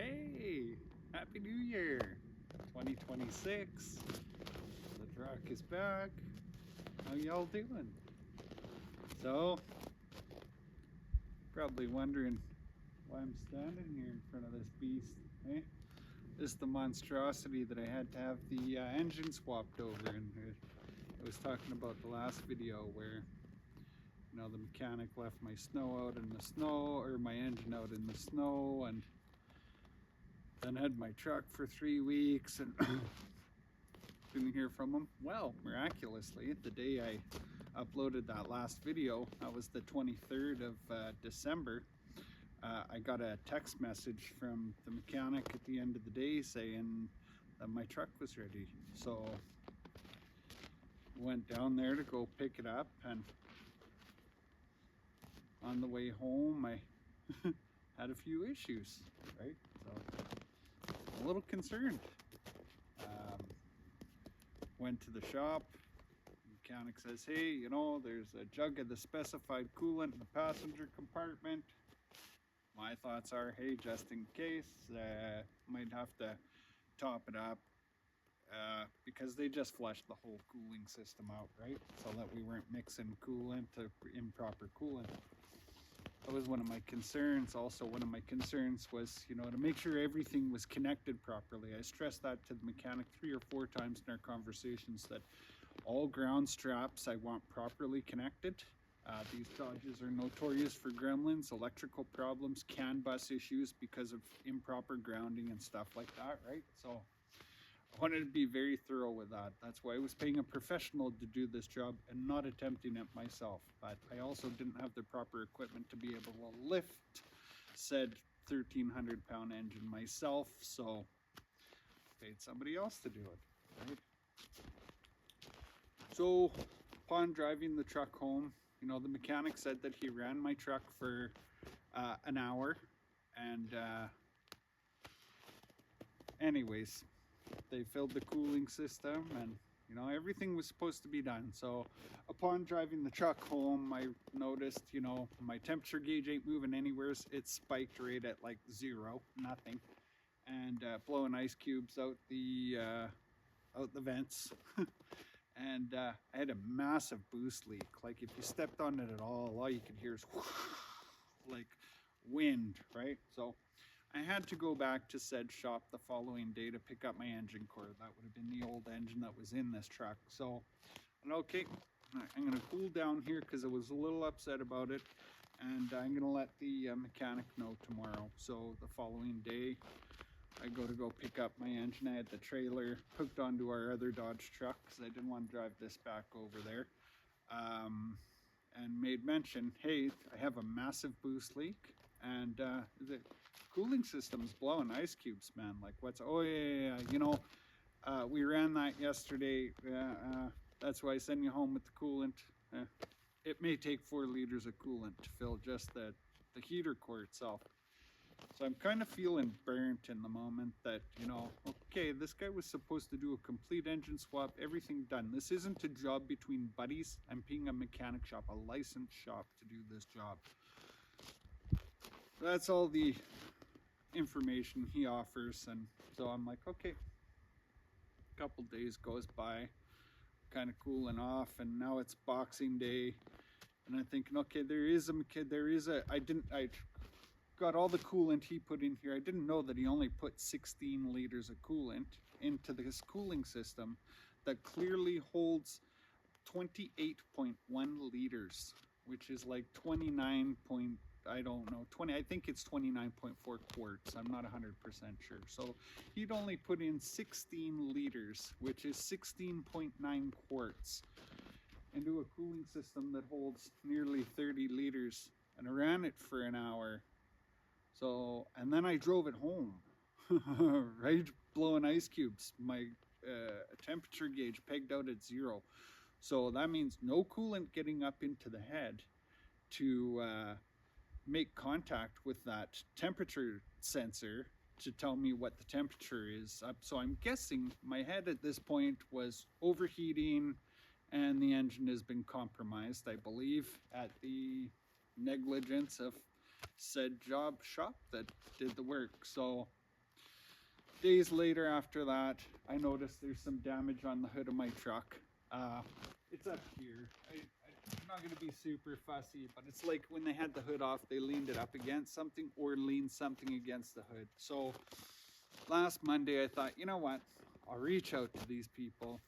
Hey, Happy New Year 2026. The truck is back. How y'all doing? So, probably wondering why I'm standing here in front of this beast, eh? This is the monstrosity that I had to have the engine swapped over. And I was talking about the last video where, the mechanic left my snow out in the snow, or my engine out in the snow, and then had my truck for 3 weeks and didn't hear from him. Well, miraculously, the day I uploaded that last video, that was the 23rd of December, I got a text message from the mechanic at the end of the day saying that my truck was ready. So went down there to go pick it up, and on the way home I had a few issues, right? So a little concerned. Went to the shop. The mechanic says, hey, there's a jug of the specified coolant in the passenger compartment. My thoughts are, hey, just in case, might have to top it up because they just flushed the whole cooling system out, right? So that we weren't mixing coolant to improper coolant. That was one of my concerns. Also, one of my concerns was, to make sure everything was connected properly. I stressed that to the mechanic 3 or 4 times in our conversations, that all ground straps I want properly connected. These Dodges are notorious for gremlins, electrical problems, CAN bus issues because of improper grounding and stuff like that, right? So I wanted to be very thorough with that. That's why I was paying a professional to do this job and not attempting it myself. But I also didn't have the proper equipment to be able to lift said 1,300-pound engine myself, so paid somebody else to do it, right? So upon driving the truck home, the mechanic said that he ran my truck for an hour, and anyways, they filled the cooling system, and everything was supposed to be done. So upon driving the truck home, I noticed my temperature gauge ain't moving anywhere. It's spiked right at like 0, nothing, and blowing ice cubes out the vents. And I had a massive boost leak. Like if you stepped on it at all you could hear is like wind, right? So I had to go back to said shop the following day to pick up my engine core. That would have been the old engine that was in this truck. So, okay, I'm going to cool down here because I was a little upset about it. And I'm going to let the mechanic know tomorrow. So the following day, I go pick up my engine. I had the trailer hooked onto our other Dodge truck because I didn't want to drive this back over there. And made mention, hey, I have a massive boost leak, and the cooling system's blowing ice cubes, man. Like what's, oh yeah, we ran that yesterday. That's why I send you home with the coolant. It may take 4 liters of coolant to fill just the heater core itself. So I'm kind of feeling burnt in the moment that, okay, this guy was supposed to do a complete engine swap, everything done. This isn't a job between buddies. I'm paying a mechanic shop, a licensed shop to do this job. That's all the information he offers. And so I'm like, okay, a couple days goes by, kind of cooling off, and now it's Boxing Day. And I'm thinking, okay, I got all the coolant he put in here. I didn't know that he only put 16 liters of coolant into this cooling system that clearly holds 28.1 liters, which is like 29 point, I don't know, 20, I think it's 29.4 quarts. I'm not 100% sure. So he'd only put in 16 liters, which is 16.9 quarts into a cooling system that holds nearly 30 liters, and I ran it for an hour. So, and then I drove it home, right? Blowing ice cubes. My temperature gauge pegged out at 0. So that means no coolant getting up into the head to make contact with that temperature sensor to tell me what the temperature is up. So I'm guessing my head at this point was overheating, and the engine has been compromised, I believe, at the negligence of said job shop that did the work. So Days later after that, I noticed there's some damage on the hood of my truck. It's up here. I'm not going to be super fussy, but it's like when they had the hood off, they leaned it up against something or leaned something against the hood. So last Monday, I thought, you know what? I'll reach out to these people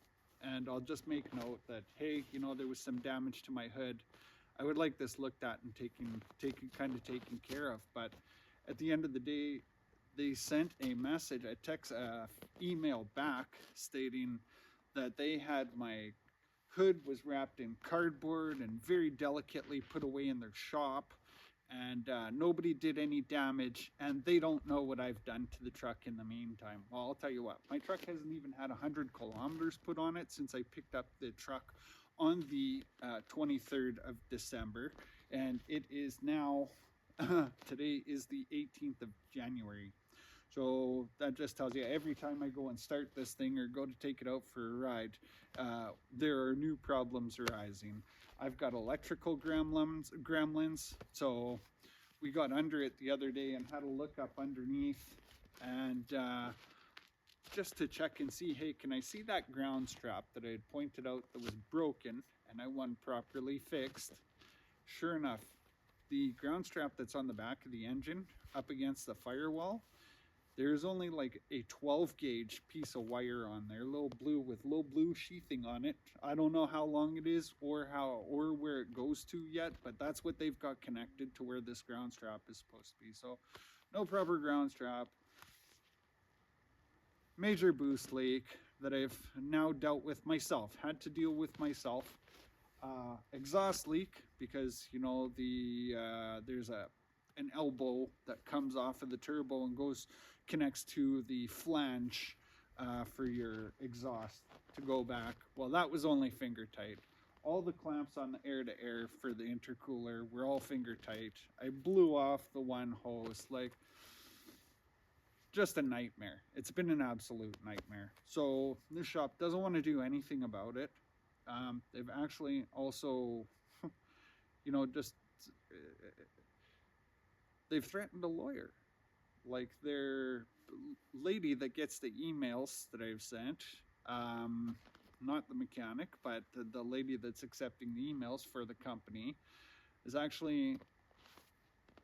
and I'll just make note that, hey, you know, there was some damage to my hood. I would like this looked at and taken care of. But at the end of the day, they sent a message, a text, email back stating that they had my hood was wrapped in cardboard and very delicately put away in their shop, and nobody did any damage, and they don't know what I've done to the truck in the meantime. Well, I'll tell you what, my truck hasn't even had 100 kilometers put on it since I picked up the truck on the 23rd of December, and it is now, today is the 18th of January. So that just tells you every time I go and start this thing or go to take it out for a ride, there are new problems arising. I've got electrical gremlins. So we got under it the other day and had a look up underneath and just to check and see, hey, can I see that ground strap that I had pointed out that was broken and I wasn't properly fixed? Sure enough, the ground strap that's on the back of the engine up against the firewall, there's only like a 12 gauge piece of wire on there, little blue with little blue sheathing on it. I don't know how long it is or where it goes to yet, but that's what they've got connected to where this ground strap is supposed to be. So no proper ground strap. Major boost leak that I've now dealt with myself, had to deal with myself. Exhaust leak because, you know, there's an elbow that comes off of the turbo and connects to the flange for your exhaust to go back. Well, that was only finger tight. All the clamps on the air-to-air for the intercooler were all finger tight. I blew off the one hose, like just a nightmare. It's been an absolute nightmare. So this shop doesn't want to do anything about it. They've actually also, you know, they've threatened a lawyer. Like their lady that gets the emails that I've sent, not the mechanic, but the lady that's accepting the emails for the company, has actually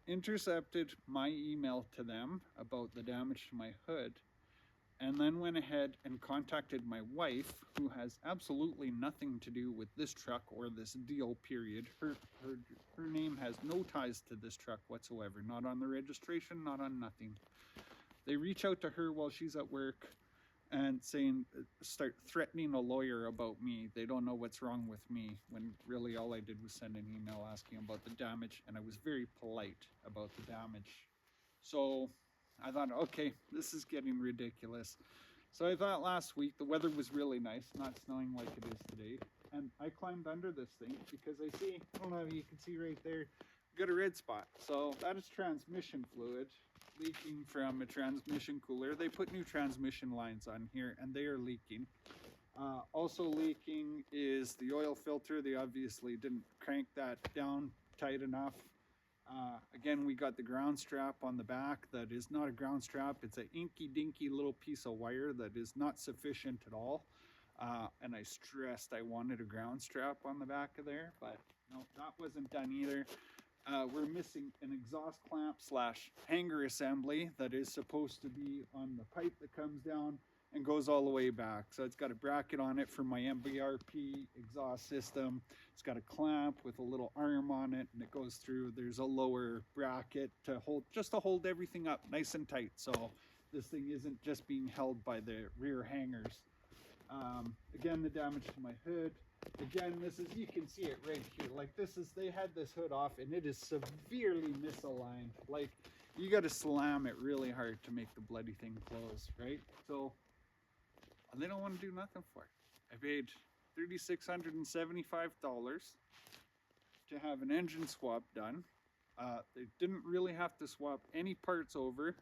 intercepted my email to them about the damage to my hood, and then went ahead and contacted my wife, who has absolutely nothing to do with this truck or this deal, period. Her name has no ties to this truck whatsoever, not on the registration, not on nothing. They reach out to her while she's at work and start threatening a lawyer about me. They don't know what's wrong with me, when really all I did was send an email asking about the damage, and I was very polite about the damage. So I thought, okay, this is getting ridiculous. So I thought last week the weather was really nice, not snowing like it is today. And I climbed under this thing because I don't know if you can see right there, got a red spot. So that is transmission fluid leaking from a transmission cooler. They put new transmission lines on here and they are leaking. Also leaking is the oil filter. They obviously didn't crank that down tight enough. Again, we got the ground strap on the back that is not a ground strap. It's an inky-dinky little piece of wire that is not sufficient at all. And I stressed I wanted a ground strap on the back of there, but no, that wasn't done either. We're missing an exhaust clamp / hanger assembly that is supposed to be on the pipe that comes down and goes all the way back. So it's got a bracket on it for my MBRP exhaust system. It's got a clamp with a little arm on it, and it goes through. There's a lower bracket to hold everything up nice and tight, so this thing isn't just being held by the rear hangers. Again, the damage to my hood. Again, you can see it right here. Like they had this hood off and it is severely misaligned. Like you got to slam it really hard to make the bloody thing close, right? So they don't want to do nothing for it. I paid $3,675 to have an engine swap done. They didn't really have to swap any parts over,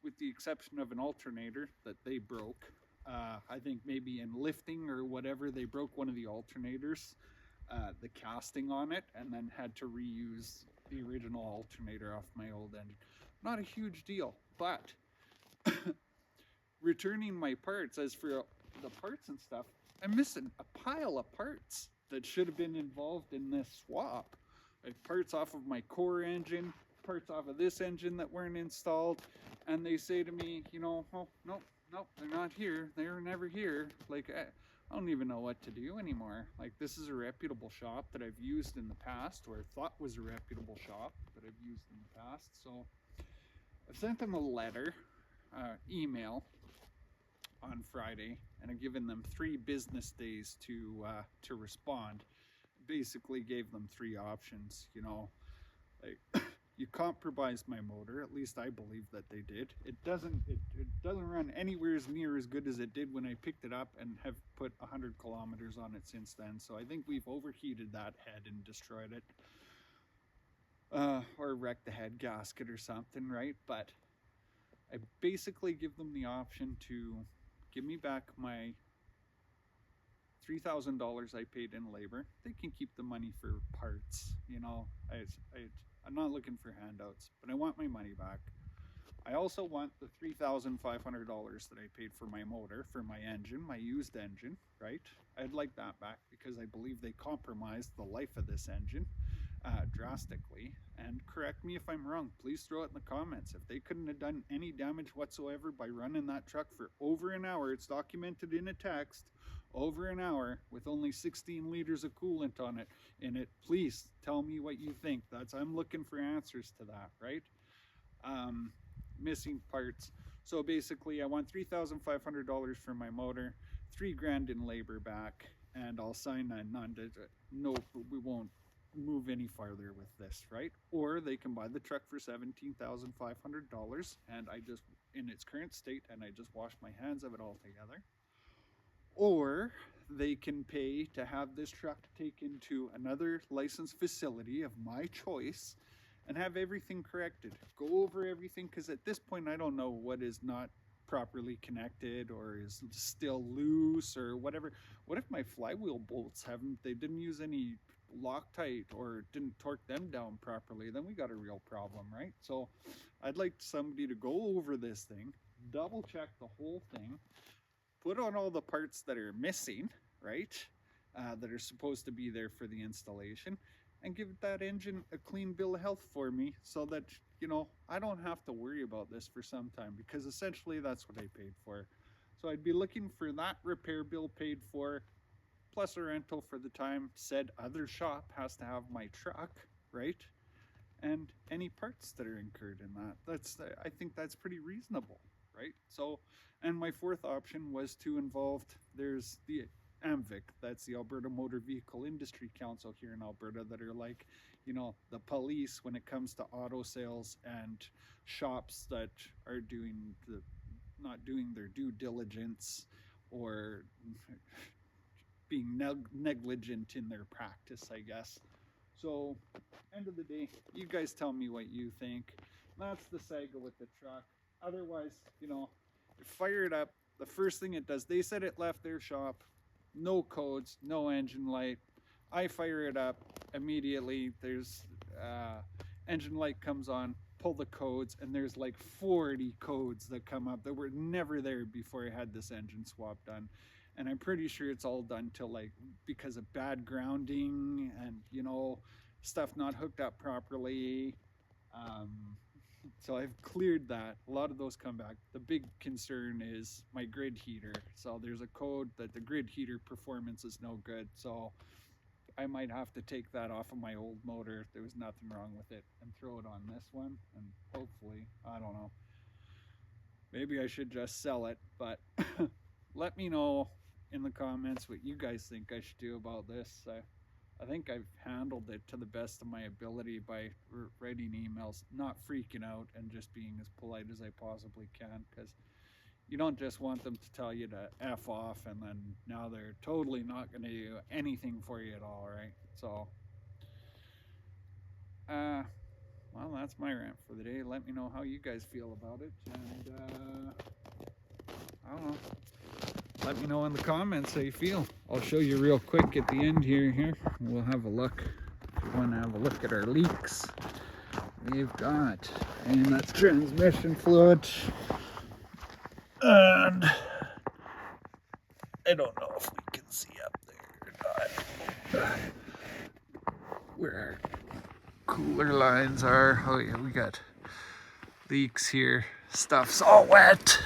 with the exception of an alternator that they broke. I think maybe in lifting or whatever, they broke one of the alternators, the casting on it, and then had to reuse the original alternator off my old engine. Not a huge deal, but returning my parts. As for the parts and stuff, I'm missing a pile of parts that should have been involved in this swap. Like parts off of my core engine, parts off of this engine that weren't installed, and they say to me, oh, nope, they're not here. They were never here. Like, I don't even know what to do anymore. Like, this is a reputable shop that I've used in the past, or thought was a reputable shop that I've used in the past. So I sent them a letter, email on Friday, and I've given them 3 business days to respond. Basically gave them 3 options, like you compromised my motor. At least I believe that they did. It doesn't run anywhere near as good as it did when I picked it up, and have put 100 kilometers on it since then. So I think we've overheated that head and destroyed it, or wrecked the head gasket or something, right? But I basically give them the option to give me back my $3,000 I paid in labor. They can keep the money for parts. I'm not looking for handouts, but I want my money back. I also want the $3,500 that I paid for my motor, for my engine, my used engine, right? I'd like that back, because I believe they compromised the life of this engine drastically. And correct me if I'm wrong. Please throw it in the comments. If they couldn't have done any damage whatsoever by running that truck for over an hour, it's documented in a text, over an hour, with only 16 liters of coolant on it in it, please tell me what you think. I'm looking for answers to that, right? Missing parts. So basically I want $3,500 for my motor, $3,000 in labor back, and I'll sign a no, we won't move any farther with this, right? Or they can buy the truck for $17,500, and I just, in its current state, and I just wash my hands of it altogether. Or they can pay to have this truck taken to another licensed facility of my choice and have everything corrected. Go over everything, because at this point I don't know what is not properly connected or is still loose or whatever. What if my flywheel bolts they didn't use any Loctite or didn't torque them down properly? Then we got a real problem, right? So I'd like somebody to go over this thing, double check the whole thing, put on all the parts that are missing, right? That are supposed to be there for the installation, and give that engine a clean bill of health for me, so that, I don't have to worry about this for some time, because essentially that's what I paid for. So I'd be looking for that repair bill paid for, plus a rental for the time said other shop has to have my truck, right? And any parts that are incurred in that. I think that's pretty reasonable, right? So, and my 4th option was to involve, there's the AMVIC, that's the Alberta Motor Vehicle Industry Council here in Alberta, that are like, the police when it comes to auto sales and shops that are not doing their due diligence, or being negligent in their practice, I guess. So, end of the day, you guys tell me what you think. That's the saga with the truck. Otherwise, fire it up. The first thing it does, they said it left their shop, no codes, no engine light. I fire it up immediately. There's engine light comes on, pull the codes, and there's like 40 codes that come up that were never there before I had this engine swap done. And I'm pretty sure it's all done till, like, because of bad grounding and, stuff not hooked up properly. So I've cleared that. A lot of those come back. The big concern is my grid heater. So there's a code that the grid heater performance is no good. So I might have to take that off of my old motor if there was nothing wrong with it, and throw it on this one. And hopefully, I don't know, maybe I should just sell it. But let me know in the comments what you guys think I should do about this. I think I've handled it to the best of my ability by writing emails, not freaking out, and just being as polite as I possibly can, because you don't just want them to tell you to F off and then now they're totally not going to do anything for you at all, right? So, well, that's my rant for the day. Let me know how you guys feel about it, and I don't know. Let me know in the comments how you feel. I'll show you real quick at the end here. We'll have a look. If you want to have a look at our leaks, we've got, and that's transmission fluid, and I don't know if we can see up there or not. Where our cooler lines are. Oh yeah, we got leaks here. Stuff's all wet.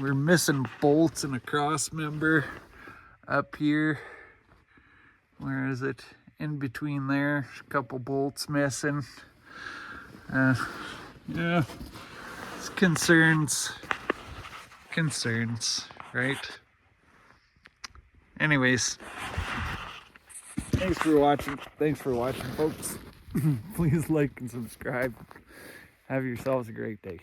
We're missing bolts and a cross member up here. Where is it? In between there, a couple bolts missing. Yeah, it's concerns, right? Anyways, thanks for watching, folks. Please like and subscribe. Have yourselves a great day.